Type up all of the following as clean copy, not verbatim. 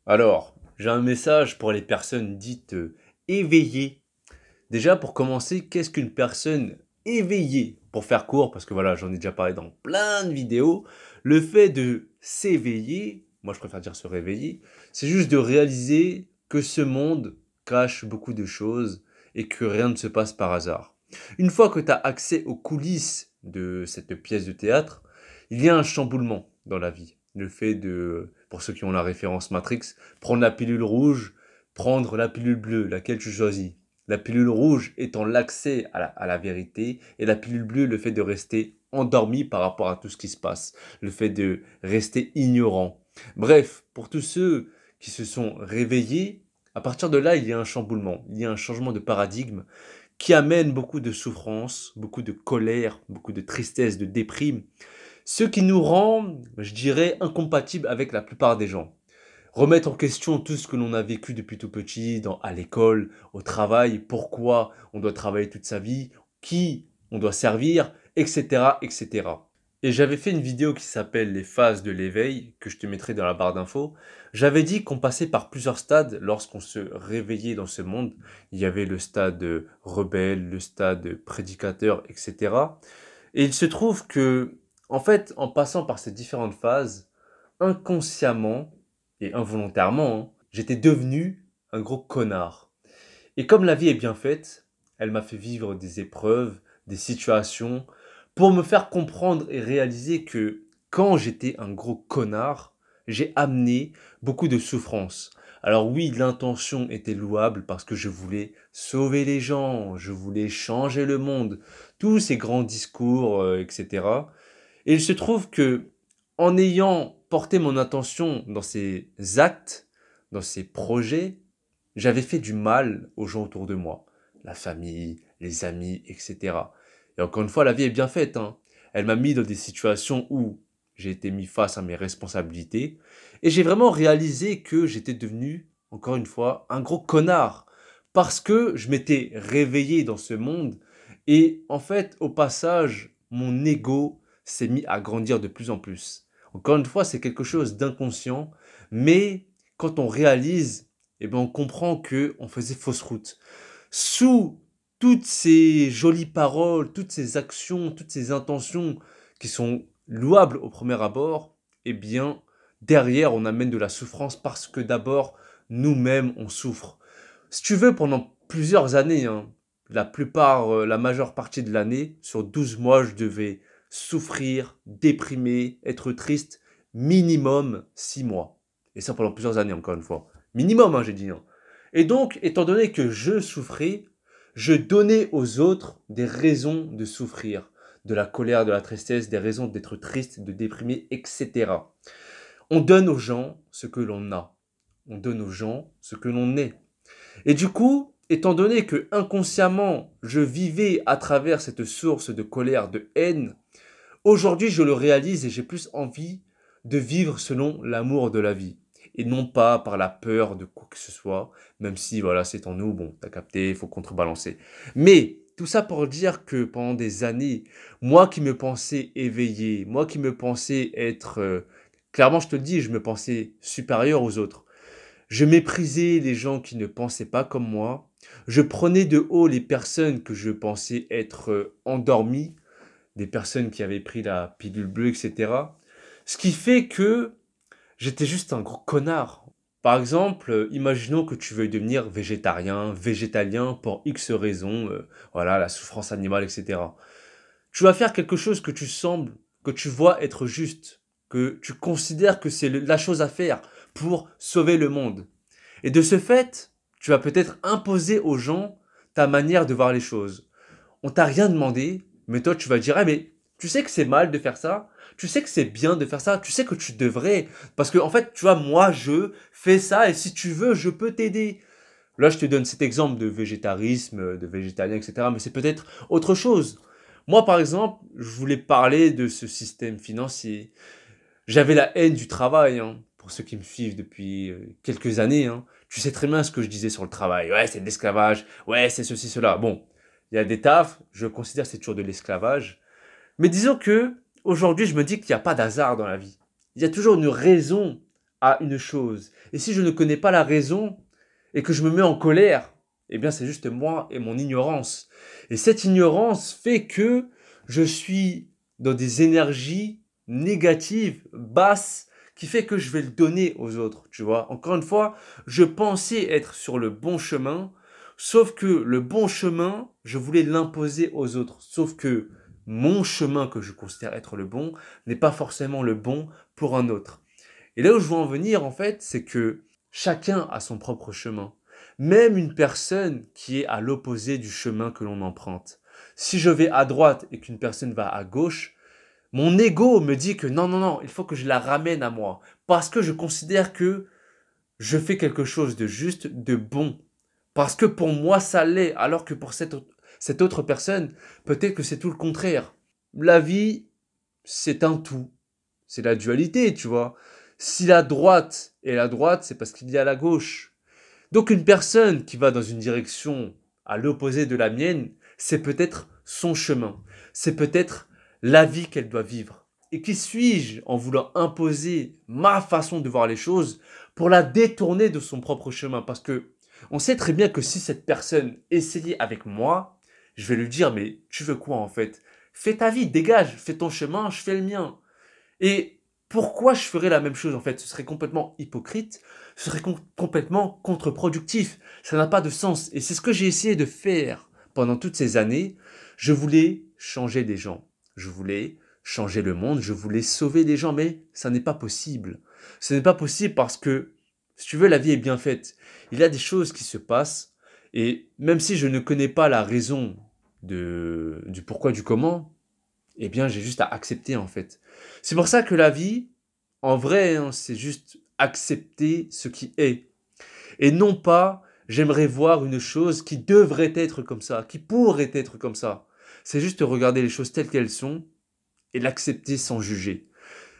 Alors, j'ai un message pour les personnes dites éveillées. Déjà, pour commencer, qu'est-ce qu'une personne éveillée? Pour faire court, parce que voilà, j'en ai déjà parlé dans plein de vidéos, le fait de s'éveiller, moi je préfère dire se réveiller, c'est juste de réaliser que ce monde cache beaucoup de choses et que rien ne se passe par hasard. Une fois que tu as accès aux coulisses de cette pièce de théâtre, il y a un chamboulement dans la vie. Le fait de, pour ceux qui ont la référence Matrix, prendre la pilule rouge, prendre la pilule bleue, laquelle tu choisis. La pilule rouge étant l'accès à la vérité et la pilule bleue le fait de rester endormi par rapport à tout ce qui se passe, le fait de rester ignorant. Bref, pour tous ceux qui se sont réveillés, à partir de là, il y a un chamboulement, il y a un changement de paradigme qui amène beaucoup de souffrance, beaucoup de colère, beaucoup de tristesse, de déprime, ce qui nous rend, je dirais, incompatibles avec la plupart des gens. Remettre en question tout ce que l'on a vécu depuis tout petit, à l'école, au travail, pourquoi on doit travailler toute sa vie, qui on doit servir, etc., etc. Et j'avais fait une vidéo qui s'appelle Les phases de l'éveil, que je te mettrai dans la barre d'infos. J'avais dit qu'on passait par plusieurs stades lorsqu'on se réveillait dans ce monde. Il y avait le stade rebelle, le stade prédicateur, etc. Et il se trouve que, en fait, en passant par ces différentes phases, inconsciemment et involontairement, j'étais devenu un gros connard. Et comme la vie est bien faite, elle m'a fait vivre des épreuves, des situations, pour me faire comprendre et réaliser que quand j'étais un gros connard, j'ai amené beaucoup de souffrance. Alors oui, l'intention était louable parce que je voulais sauver les gens, je voulais changer le monde, tous ces grands discours, etc. Et il se trouve que, en ayant porté mon attention dans ces actes, dans ces projets, j'avais fait du mal aux gens autour de moi. La famille, les amis, etc. Et encore une fois, la vie est bien faite, hein. Elle m'a mis dans des situations où j'ai été mis face à mes responsabilités. Et j'ai vraiment réalisé que j'étais devenu, encore une fois, un gros connard. Parce que je m'étais réveillé dans ce monde. Et en fait, au passage, mon ego s'est mis à grandir de plus en plus. Encore une fois, c'est quelque chose d'inconscient, mais quand on réalise, eh ben, on comprend que on faisait fausse route. Sous toutes ces jolies paroles, toutes ces actions, toutes ces intentions qui sont louables au premier abord, eh bien, derrière, on amène de la souffrance parce que d'abord, nous-mêmes, on souffre. Si tu veux, pendant plusieurs années, hein, la majeure partie de l'année, sur 12 mois, je devais souffrir, déprimer, être triste, minimum 6 mois. Et ça pendant plusieurs années, encore une fois. Minimum, hein, j'ai dit. Hein. Et donc, étant donné que je souffrais, je donnais aux autres des raisons de souffrir, de la colère, de la tristesse, des raisons d'être triste, de déprimer, etc. On donne aux gens ce que l'on a. On donne aux gens ce que l'on est. Et du coup, étant donné que inconsciemment, je vivais à travers cette source de colère, de haine, aujourd'hui, je le réalise et j'ai plus envie de vivre selon l'amour de la vie. Et non pas par la peur de quoi que ce soit, même si, voilà, c'est en nous, bon, t'as capté, il faut contrebalancer. Mais, tout ça pour dire que pendant des années, moi qui me pensais éveillé, moi qui me pensais être, clairement je te le dis, je me pensais supérieur aux autres. Je méprisais les gens qui ne pensaient pas comme moi. Je prenais de haut les personnes que je pensais être endormies, des personnes qui avaient pris la pilule bleue, etc. Ce qui fait que j'étais juste un gros connard. Par exemple, imaginons que tu veuilles devenir végétarien, végétalien pour X raisons, voilà, la souffrance animale, etc. Tu vas faire quelque chose que tu sembles, que tu vois être juste, que tu considères que c'est la chose à faire pour sauver le monde. Et de ce fait, tu vas peut-être imposer aux gens ta manière de voir les choses. On t'a rien demandé, mais toi tu vas dire, ah mais tu sais que c'est mal de faire ça, tu sais que c'est bien de faire ça, tu sais que tu devrais, parce que en fait, tu vois, moi je fais ça et si tu veux, je peux t'aider. Là, je te donne cet exemple de végétarisme, de végétalien, etc. Mais c'est peut-être autre chose. Moi, par exemple, je voulais parler de ce système financier. J'avais la haine du travail, hein, pour ceux qui me suivent depuis quelques années. Hein. Tu sais très bien ce que je disais sur le travail. Ouais, c'est de l'esclavage. Ouais, c'est ceci, cela. Bon, il y a des tafs, je considère que c'est toujours de l'esclavage. Mais disons que aujourd'hui, je me dis qu'il n'y a pas d'hasard dans la vie. Il y a toujours une raison à une chose. Et si je ne connais pas la raison et que je me mets en colère, eh bien c'est juste moi et mon ignorance. Et cette ignorance fait que je suis dans des énergies négatives, basses, qui fait que je vais le donner aux autres, tu vois. Encore une fois, je pensais être sur le bon chemin, sauf que le bon chemin, je voulais l'imposer aux autres. Sauf que mon chemin que je considère être le bon n'est pas forcément le bon pour un autre. Et là où je veux en venir, en fait, c'est que chacun a son propre chemin. Même une personne qui est à l'opposé du chemin que l'on emprunte. Si je vais à droite et qu'une personne va à gauche, mon ego me dit que non, non, non, il faut que je la ramène à moi. Parce que je considère que je fais quelque chose de juste, de bon. Parce que pour moi, ça l'est, alors que pour cette autre personne, peut-être que c'est tout le contraire. La vie, c'est un tout. C'est la dualité, tu vois. Si la droite est la droite, c'est parce qu'il y a la gauche. Donc une personne qui va dans une direction à l'opposé de la mienne, c'est peut-être son chemin. C'est peut-être la vie qu'elle doit vivre. Et qui suis-je en voulant imposer ma façon de voir les choses pour la détourner de son propre chemin? Parce que on sait très bien que si cette personne essayait avec moi, je vais lui dire, mais tu veux quoi en fait? Fais ta vie, dégage, fais ton chemin, je fais le mien. Et pourquoi je ferais la même chose en fait? Ce serait complètement hypocrite, ce serait complètement contre-productif. Ça n'a pas de sens. Et c'est ce que j'ai essayé de faire pendant toutes ces années. Je voulais changer des gens. Je voulais changer le monde. Je voulais sauver des gens. Mais ça n'est pas possible. Ce n'est pas possible parce que, si tu veux, la vie est bien faite. Il y a des choses qui se passent. Et même si je ne connais pas la raison du pourquoi, du comment, eh bien, j'ai juste à accepter, en fait. C'est pour ça que la vie, en vrai, hein, c'est juste accepter ce qui est. Et non pas, j'aimerais voir une chose qui devrait être comme ça, qui pourrait être comme ça. C'est juste regarder les choses telles qu'elles sont et l'accepter sans juger.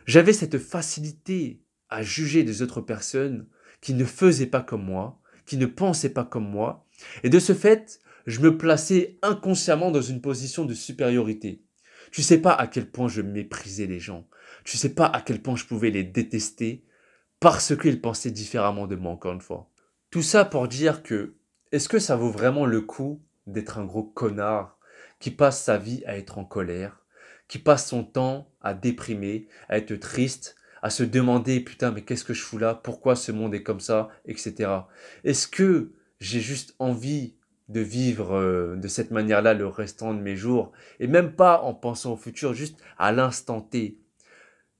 J'avais cette facilité à juger des autres personnes qui ne faisaient pas comme moi, qui ne pensaient pas comme moi. Et de ce fait, je me plaçais inconsciemment dans une position de supériorité. Tu sais pas à quel point je méprisais les gens. Tu sais pas à quel point je pouvais les détester parce qu'ils pensaient différemment de moi, encore une fois. Tout ça pour dire que, est-ce que ça vaut vraiment le coup d'être un gros connard qui passe sa vie à être en colère, qui passe son temps à déprimer, à être triste, à se demander putain mais qu'est-ce que je fous là, pourquoi ce monde est comme ça, etc. Est-ce que j'ai juste envie de vivre de cette manière-là le restant de mes jours et même pas en pensant au futur, juste à l'instant T.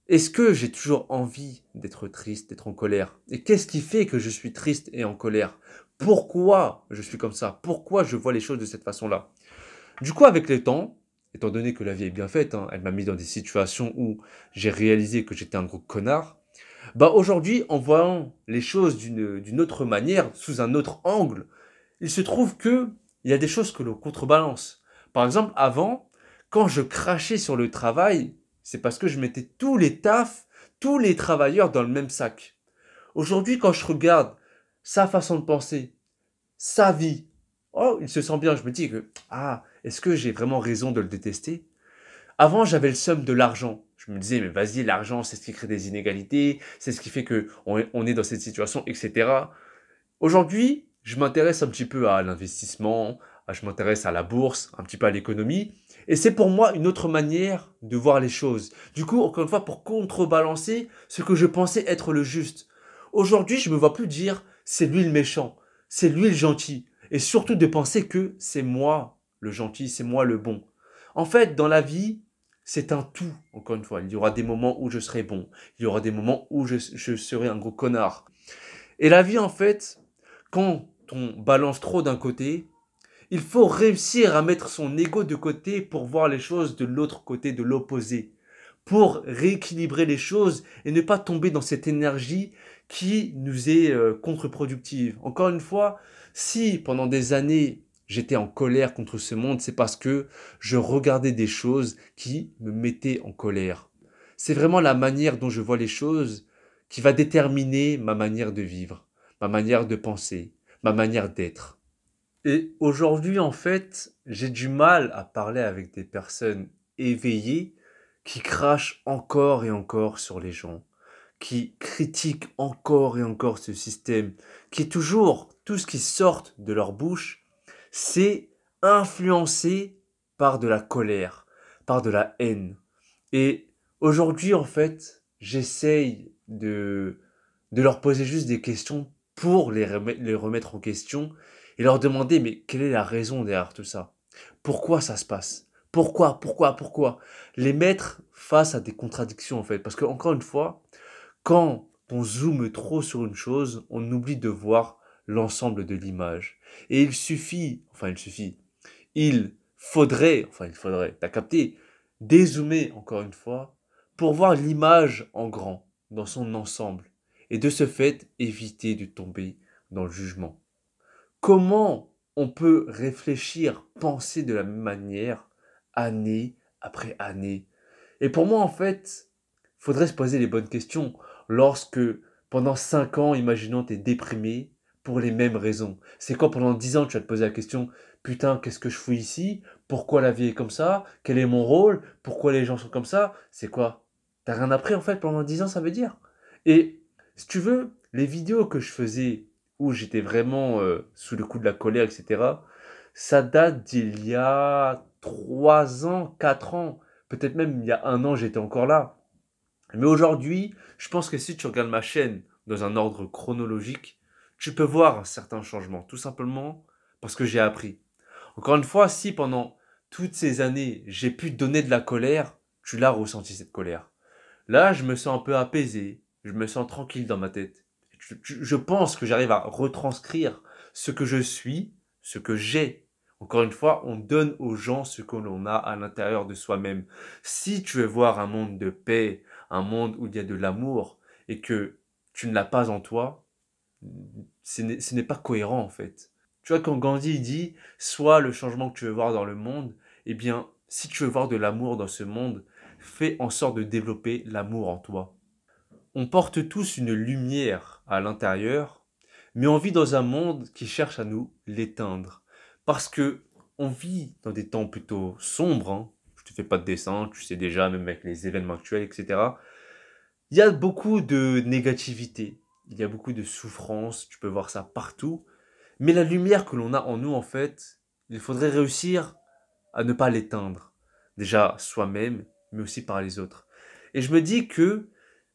Est-ce que j'ai toujours envie d'être triste, d'être en colère? Et qu'est-ce qui fait que je suis triste et en colère? Pourquoi je suis comme ça? Pourquoi je vois les choses de cette façon-là? Du coup, avec le temps, étant donné que la vie est bien faite, hein, elle m'a mis dans des situations où j'ai réalisé que j'étais un gros connard. Bah aujourd'hui, en voyant les choses d'une autre manière, sous un autre angle, il se trouve que il y a des choses que l'on contrebalance. Par exemple, avant, quand je crachais sur le travail, c'est parce que je mettais tous les tafs, tous les travailleurs dans le même sac. Aujourd'hui, quand je regarde sa façon de penser, sa vie, oh, il se sent bien. Je me dis que, ah, est-ce que j'ai vraiment raison de le détester? Avant, j'avais le seum de l'argent. Je me disais, mais vas-y, l'argent, c'est ce qui crée des inégalités, c'est ce qui fait que on est dans cette situation, etc. Aujourd'hui, je m'intéresse un petit peu à l'investissement, je m'intéresse à la bourse, un petit peu à l'économie, et c'est pour moi une autre manière de voir les choses. Du coup, encore une fois, pour contrebalancer ce que je pensais être le juste. Aujourd'hui, je me vois plus dire c'est lui le méchant, c'est lui le gentil, et surtout de penser que c'est moi le gentil, c'est moi le bon. En fait, dans la vie, c'est un tout, encore une fois. Il y aura des moments où je serai bon, il y aura des moments où je serai un gros connard. Et la vie, en fait, quand on balance trop d'un côté, il faut réussir à mettre son ego de côté pour voir les choses de l'autre côté, de l'opposé, pour rééquilibrer les choses et ne pas tomber dans cette énergie qui nous est contre-productive. Encore une fois, si pendant des années j'étais en colère contre ce monde, c'est parce que je regardais des choses qui me mettaient en colère. C'est vraiment la manière dont je vois les choses qui va déterminer ma manière de vivre, ma manière de penser, ma manière d'être. Et aujourd'hui, en fait, j'ai du mal à parler avec des personnes éveillées qui crachent encore et encore sur les gens, qui critiquent encore et encore ce système, qui est toujours, tout ce qui sort de leur bouche, c'est influencé par de la colère, par de la haine. Et aujourd'hui, en fait, j'essaye de leur poser juste des questions pour les remettre en question et leur demander, mais quelle est la raison derrière tout ça? Pourquoi ça se passe? Pourquoi? Les mettre face à des contradictions, en fait. Parce que, encore une fois, quand on zoome trop sur une chose, on oublie de voir l'ensemble de l'image. Et il faudrait, t'as capté, dézoomer encore une fois pour voir l'image en grand, dans son ensemble, et de ce fait éviter de tomber dans le jugement. Comment on peut réfléchir, penser de la même manière, année après année? Et pour moi, en fait, faudrait se poser les bonnes questions. Lorsque, pendant 5 ans, imaginons, t'es déprimé pour les mêmes raisons. C'est quoi pendant 10 ans, tu vas te poser la question, putain, qu'est-ce que je fous ici? Pourquoi la vie est comme ça? Quel est mon rôle? Pourquoi les gens sont comme ça? C'est quoi? T'as rien appris, en fait, pendant 10 ans, ça veut dire. Et, si tu veux, les vidéos que je faisais où j'étais vraiment sous le coup de la colère, etc., ça date d'il y a 3 ans, 4 ans. Peut-être même il y a 1 an, j'étais encore là. Mais aujourd'hui, je pense que si tu regardes ma chaîne dans un ordre chronologique, tu peux voir un certain changement, tout simplement parce que j'ai appris. Encore une fois, si pendant toutes ces années, j'ai pu donner de la colère, tu l'as ressenti cette colère. Là, je me sens un peu apaisé, je me sens tranquille dans ma tête. Je pense que j'arrive à retranscrire ce que je suis, ce que j'ai. Encore une fois, on donne aux gens ce que l'on a à l'intérieur de soi-même. Si tu veux voir un monde de paix, un monde où il y a de l'amour, et que tu ne l'as pas en toi, ce n'est pas cohérent en fait. Tu vois, quand Gandhi il dit, sois le changement que tu veux voir dans le monde, eh bien, si tu veux voir de l'amour dans ce monde, fais en sorte de développer l'amour en toi. On porte tous une lumière à l'intérieur, mais on vit dans un monde qui cherche à nous l'éteindre. Parce que on vit dans des temps plutôt sombres, hein. Je te fais pas de dessin, tu sais déjà, même avec les événements actuels, etc. Il y a beaucoup de négativité, il y a beaucoup de souffrance, tu peux voir ça partout. Mais la lumière que l'on a en nous, en fait, il faudrait réussir à ne pas l'éteindre. Déjà soi-même, mais aussi par les autres. Et je me dis que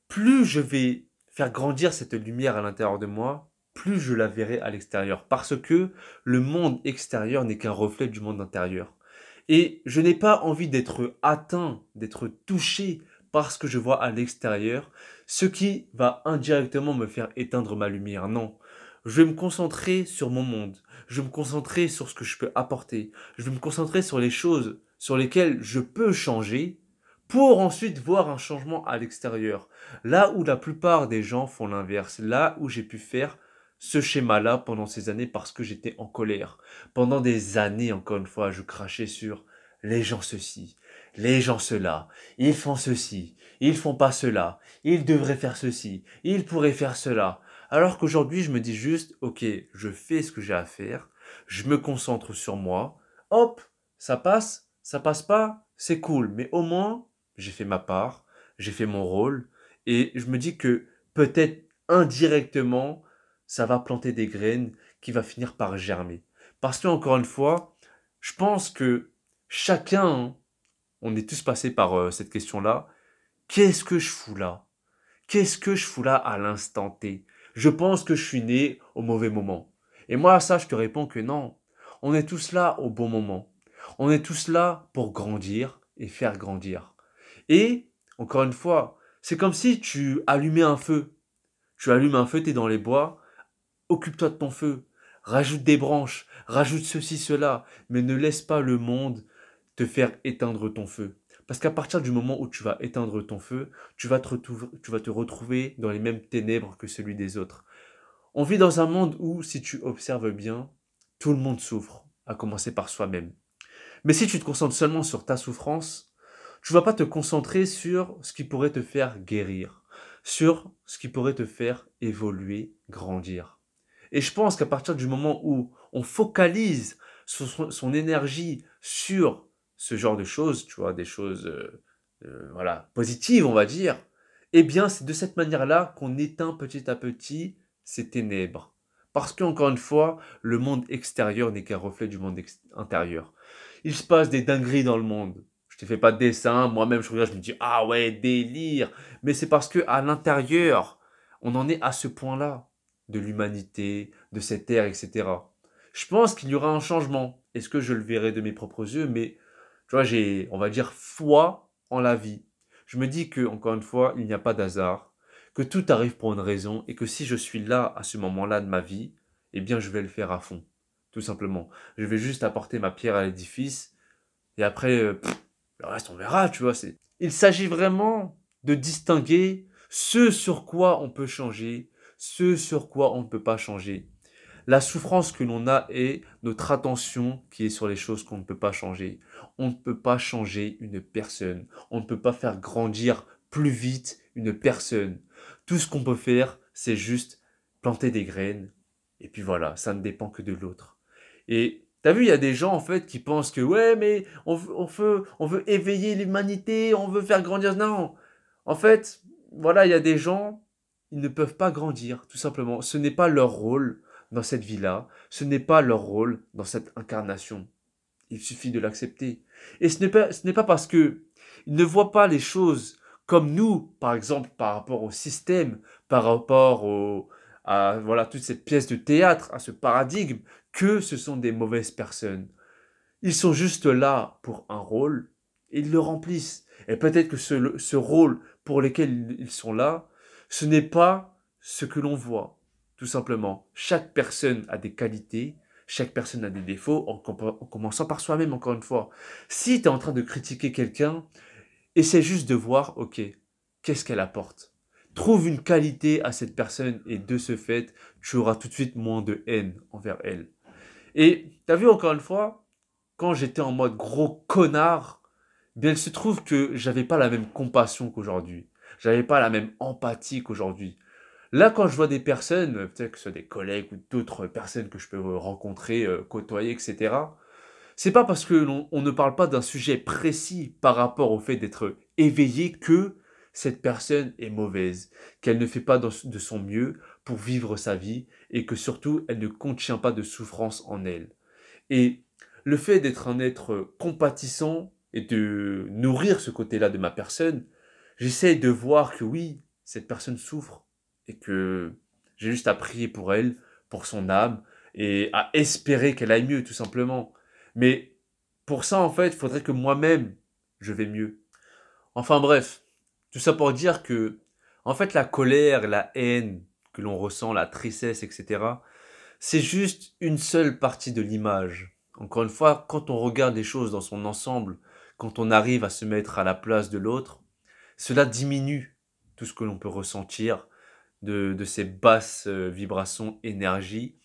plus je vais faire grandir cette lumière à l'intérieur de moi, plus je la verrai à l'extérieur. Parce que le monde extérieur n'est qu'un reflet du monde intérieur. Et je n'ai pas envie d'être atteint, d'être touché par ce que je vois à l'extérieur, ce qui va indirectement me faire éteindre ma lumière. Non. Je vais me concentrer sur mon monde. Je vais me concentrer sur ce que je peux apporter. Je vais me concentrer sur les choses sur lesquelles je peux changer pour ensuite voir un changement à l'extérieur. Là où la plupart des gens font l'inverse, là où j'ai pu faire ce schéma-là pendant ces années parce que j'étais en colère. Pendant des années, encore une fois, je crachais sur les gens ceci, les gens cela, ils font ceci, ils font pas cela, ils devraient faire ceci, ils pourraient faire cela. Alors qu'aujourd'hui, je me dis juste, ok, je fais ce que j'ai à faire, je me concentre sur moi, hop, ça passe pas, c'est cool, mais au moins, j'ai fait ma part, j'ai fait mon rôle, et je me dis que peut-être indirectement, ça va planter des graines qui va finir par germer. Parce que, encore une fois, je pense que chacun, hein, on est tous passés par cette question-là. Qu'est-ce que je fous là? Qu'est-ce que je fous là à l'instant T? Je pense que je suis né au mauvais moment. Et moi, à ça, je te réponds que non. On est tous là au bon moment. On est tous là pour grandir et faire grandir. Et, encore une fois, c'est comme si tu allumais un feu. Tu allumes un feu, t'es dans les bois, occupe-toi de ton feu, rajoute des branches, rajoute ceci, cela, mais ne laisse pas le monde te faire éteindre ton feu. Parce qu'à partir du moment où tu vas éteindre ton feu, tu vas te retrouver dans les mêmes ténèbres que celui des autres. On vit dans un monde où, si tu observes bien, tout le monde souffre, à commencer par soi-même. Mais si tu te concentres seulement sur ta souffrance, tu vas pas te concentrer sur ce qui pourrait te faire guérir, sur ce qui pourrait te faire évoluer, grandir. Et je pense qu'à partir du moment où on focalise son énergie sur ce genre de choses, tu vois, des choses voilà, positives, on va dire, eh bien, c'est de cette manière-là qu'on éteint petit à petit ces ténèbres. Parce qu'encore une fois, le monde extérieur n'est qu'un reflet du monde intérieur. Il se passe des dingueries dans le monde. Je te fais pas de dessin, moi-même je regarde, je me dis ah ouais, délire. Mais c'est parce que à l'intérieur, on en est à ce point-là de l'humanité, de cette ère, etc. Je pense qu'il y aura un changement. Est-ce que je le verrai de mes propres yeux? Mais tu vois, j'ai, on va dire, foi en la vie. Je me dis que, encore une fois, il n'y a pas d'hasard, que tout arrive pour une raison et que si je suis là à ce moment-là de ma vie, eh bien, je vais le faire à fond. Tout simplement. Je vais juste apporter ma pierre à l'édifice et après, le reste, on verra, tu vois. Il s'agit vraiment de distinguer ce sur quoi on peut changer, ce sur quoi on ne peut pas changer. La souffrance que l'on a est notre attention qui est sur les choses qu'on ne peut pas changer. On ne peut pas changer une personne. On ne peut pas faire grandir plus vite une personne. Tout ce qu'on peut faire, c'est juste planter des graines. Et puis voilà, ça ne dépend que de l'autre. Et t'as vu, il y a des gens en fait qui pensent que ouais, mais on veut éveiller l'humanité, on veut faire grandir. Non, en fait, voilà, il y a des gens, ils ne peuvent pas grandir, tout simplement. Ce n'est pas leur rôle dans cette vie-là. Ce n'est pas leur rôle dans cette incarnation. Il suffit de l'accepter. Et ce n'est pas parce que ils ne voient pas les choses comme nous, par exemple, par rapport au système, par rapport à voilà, toute cette pièce de théâtre, à ce paradigme, que ce sont des mauvaises personnes. Ils sont juste là pour un rôle et ils le remplissent. Et peut-être que ce rôle pour lequel ils sont là, ce n'est pas ce que l'on voit. Tout simplement, chaque personne a des qualités, chaque personne a des défauts, en commençant par soi-même, encore une fois. Si tu es en train de critiquer quelqu'un, essaie juste de voir, ok, qu'est-ce qu'elle apporte. Trouve une qualité à cette personne et de ce fait, tu auras tout de suite moins de haine envers elle. Et tu as vu encore une fois, quand j'étais en mode gros connard, bien il se trouve que j'avais pas la même compassion qu'aujourd'hui. J'avais pas la même empathie qu'aujourd'hui. Là, quand je vois des personnes, peut-être que ce soit des collègues ou d'autres personnes que je peux rencontrer, côtoyer, etc., c'est pas parce que on ne parle pas d'un sujet précis par rapport au fait d'être éveillé que cette personne est mauvaise, qu'elle ne fait pas de son mieux pour vivre sa vie et que surtout elle ne contient pas de souffrance en elle. Et le fait d'être un être compatissant et de nourrir ce côté-là de ma personne, j'essaie de voir que oui, cette personne souffre et que j'ai juste à prier pour elle, pour son âme et à espérer qu'elle aille mieux tout simplement. Mais pour ça, en fait, il faudrait que moi-même, je vais mieux. Enfin bref, tout ça pour dire que, en fait, la colère, la haine que l'on ressent, la tristesse, etc., c'est juste une seule partie de l'image. Encore une fois, quand on regarde les choses dans son ensemble, quand on arrive à se mettre à la place de l'autre, cela diminue tout ce que l'on peut ressentir de ces basses vibrations énergie.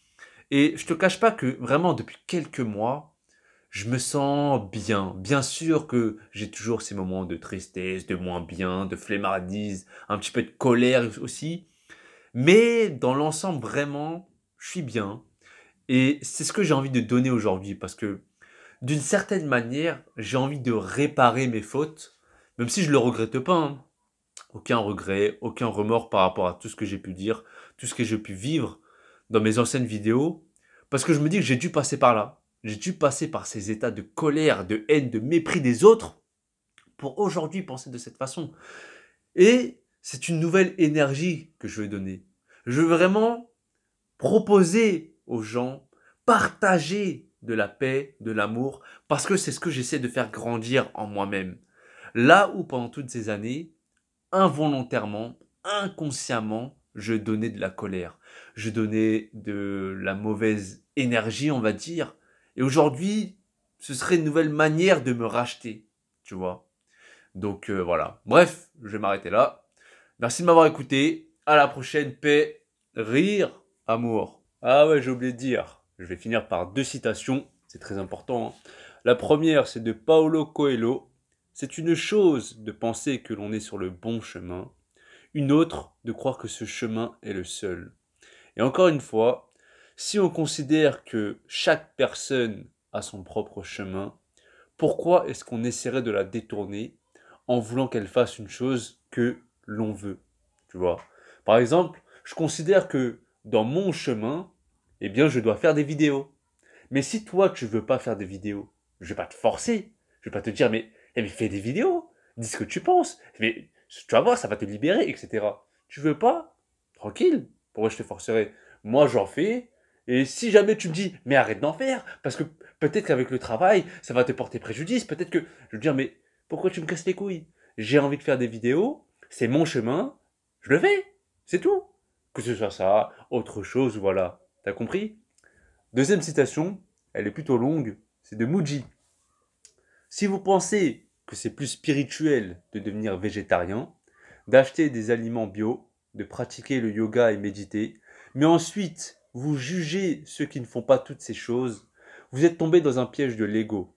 Et je te cache pas que vraiment depuis quelques mois, je me sens bien. Bien sûr que j'ai toujours ces moments de tristesse, de moins bien, de flemmardise, un petit peu de colère aussi. Mais dans l'ensemble, vraiment, je suis bien. Et c'est ce que j'ai envie de donner aujourd'hui parce que d'une certaine manière, j'ai envie de réparer mes fautes, même si je le regrette pas, hein. Aucun regret, aucun remords par rapport à tout ce que j'ai pu dire, tout ce que j'ai pu vivre dans mes anciennes vidéos, parce que je me dis que j'ai dû passer par là. J'ai dû passer par ces états de colère, de haine, de mépris des autres pour aujourd'hui penser de cette façon. Et c'est une nouvelle énergie que je veux donner. Je veux vraiment proposer aux gens, partager de la paix, de l'amour, parce que c'est ce que j'essaie de faire grandir en moi-même. Là où pendant toutes ces années, involontairement, inconsciemment, je donnais de la colère, je donnais de la mauvaise énergie, on va dire. Et aujourd'hui, ce serait une nouvelle manière de me racheter, tu vois. Donc voilà. Bref, je vais m'arrêter là. Merci de m'avoir écouté. À la prochaine. Paix, rire, amour. Ah ouais, j'ai oublié de dire. Je vais finir par deux citations. C'est très important, hein. La première, c'est de Paulo Coelho. C'est une chose de penser que l'on est sur le bon chemin. Une autre, de croire que ce chemin est le seul. Et encore une fois, si on considère que chaque personne a son propre chemin, pourquoi est-ce qu'on essaierait de la détourner en voulant qu'elle fasse une chose que l'on veut, tu vois. Par exemple, je considère que dans mon chemin, eh bien, je dois faire des vidéos. Mais si toi, tu veux pas faire des vidéos, je vais pas te forcer. Je vais pas te dire, mais fais des vidéos. Dis ce que tu penses. Mais tu vas voir, ça va te libérer, etc. Tu veux pas? Tranquille. Pourquoi je te forcerai? Moi, j'en fais. Et si jamais tu me dis, mais arrête d'en faire, parce que peut-être qu'avec le travail, ça va te porter préjudice. Peut-être que je veux dire, mais pourquoi tu me casses les couilles? J'ai envie de faire des vidéos. C'est mon chemin. Je le fais. C'est tout. Que ce soit ça, autre chose, voilà. T'as compris? Deuxième citation, elle est plutôt longue, c'est de Muji. Si vous pensez que c'est plus spirituel de devenir végétarien, d'acheter des aliments bio, de pratiquer le yoga et méditer, mais ensuite vous jugez ceux qui ne font pas toutes ces choses, vous êtes tombé dans un piège de l'ego.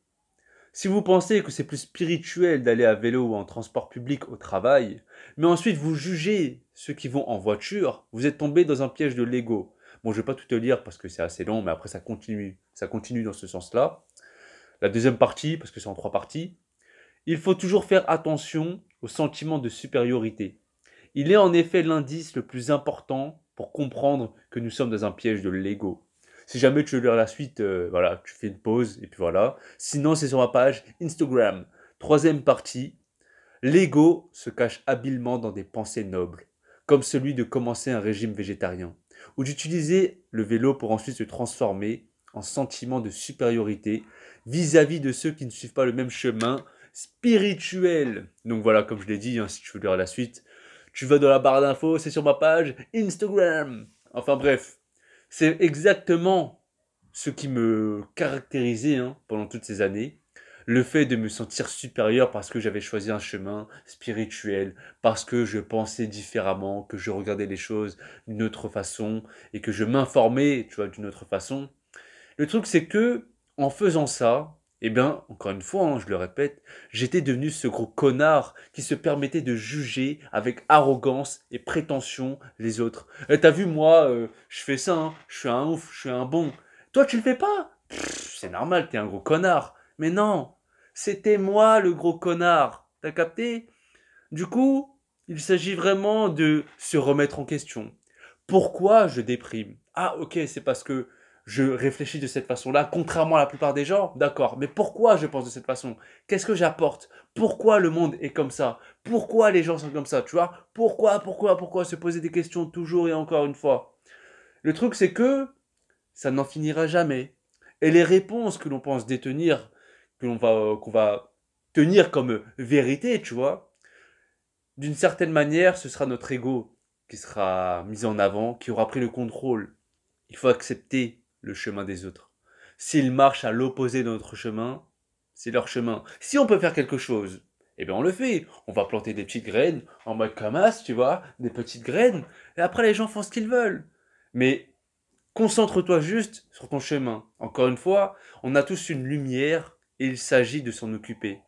Si vous pensez que c'est plus spirituel d'aller à vélo ou en transport public au travail, mais ensuite vous jugez ceux qui vont en voiture, vous êtes tombé dans un piège de l'ego. Bon, je vais pas tout te lire parce que c'est assez long, mais après ça continue dans ce sens-là. La deuxième partie, parce que c'est en trois parties, il faut toujours faire attention au sentiment de supériorité. Il est en effet l'indice le plus important pour comprendre que nous sommes dans un piège de l'ego. Si jamais tu veux lire la suite, voilà, tu fais une pause et puis voilà. Sinon, c'est sur ma page Instagram. Troisième partie, l'ego se cache habilement dans des pensées nobles, comme celui de commencer un régime végétarien, ou d'utiliser le vélo pour ensuite se transformer en sentiment de supériorité vis-à-vis de ceux qui ne suivent pas le même chemin spirituel. Donc voilà, comme je l'ai dit, hein, si tu veux lire la suite, tu vas dans la barre d'infos, c'est sur ma page Instagram. Enfin bref, c'est exactement ce qui me caractérisait pendant toutes ces années. Le fait de me sentir supérieur parce que j'avais choisi un chemin spirituel, parce que je pensais différemment, que je regardais les choses d'une autre façon et que je m'informais, tu vois, d'une autre façon. Le truc, c'est que en faisant ça, eh bien, encore une fois, je le répète, j'étais devenu ce gros connard qui se permettait de juger avec arrogance et prétention les autres. T'as vu, moi, je fais ça, je suis un ouf, je suis un bon. Toi, tu le fais pas? C'est normal, t'es un gros connard. Mais non, c'était moi le gros connard. T'as capté? Du coup, il s'agit vraiment de se remettre en question. Pourquoi je déprime? Ah, ok, c'est parce que je réfléchis de cette façon-là, contrairement à la plupart des gens, d'accord. Mais pourquoi je pense de cette façon? Qu'est-ce que j'apporte? Pourquoi le monde est comme ça? Pourquoi les gens sont comme ça? Tu vois? Pourquoi se poser des questions toujours et encore une fois? Le truc, c'est que ça n'en finira jamais. Et les réponses que l'on pense détenir, qu'on va tenir comme vérité, tu vois, d'une certaine manière, ce sera notre ego qui sera mis en avant, qui aura pris le contrôle. Il faut accepter le chemin des autres. S'ils marchent à l'opposé de notre chemin, c'est leur chemin. Si on peut faire quelque chose, eh bien on le fait. On va planter des petites graines en mode Kamas, tu vois, des petites graines, et après les gens font ce qu'ils veulent. Mais concentre-toi juste sur ton chemin. Encore une fois, on a tous une lumière et il s'agit de s'en occuper.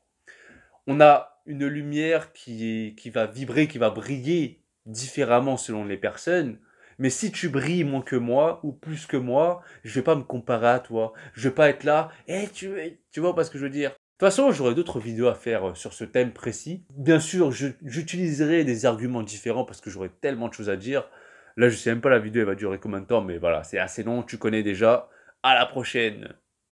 On a une lumière qui va vibrer, qui va briller différemment selon les personnes. Mais si tu brilles moins que moi ou plus que moi, je vais pas me comparer à toi. Je vais pas être là. Tu vois pas ce que je veux dire? De toute façon, j'aurai d'autres vidéos à faire sur ce thème précis. Bien sûr, j'utiliserai des arguments différents parce que j'aurai tellement de choses à dire. Là, je sais même pas la vidéo, elle va durer combien de temps, mais voilà, c'est assez long, tu connais déjà. À la prochaine!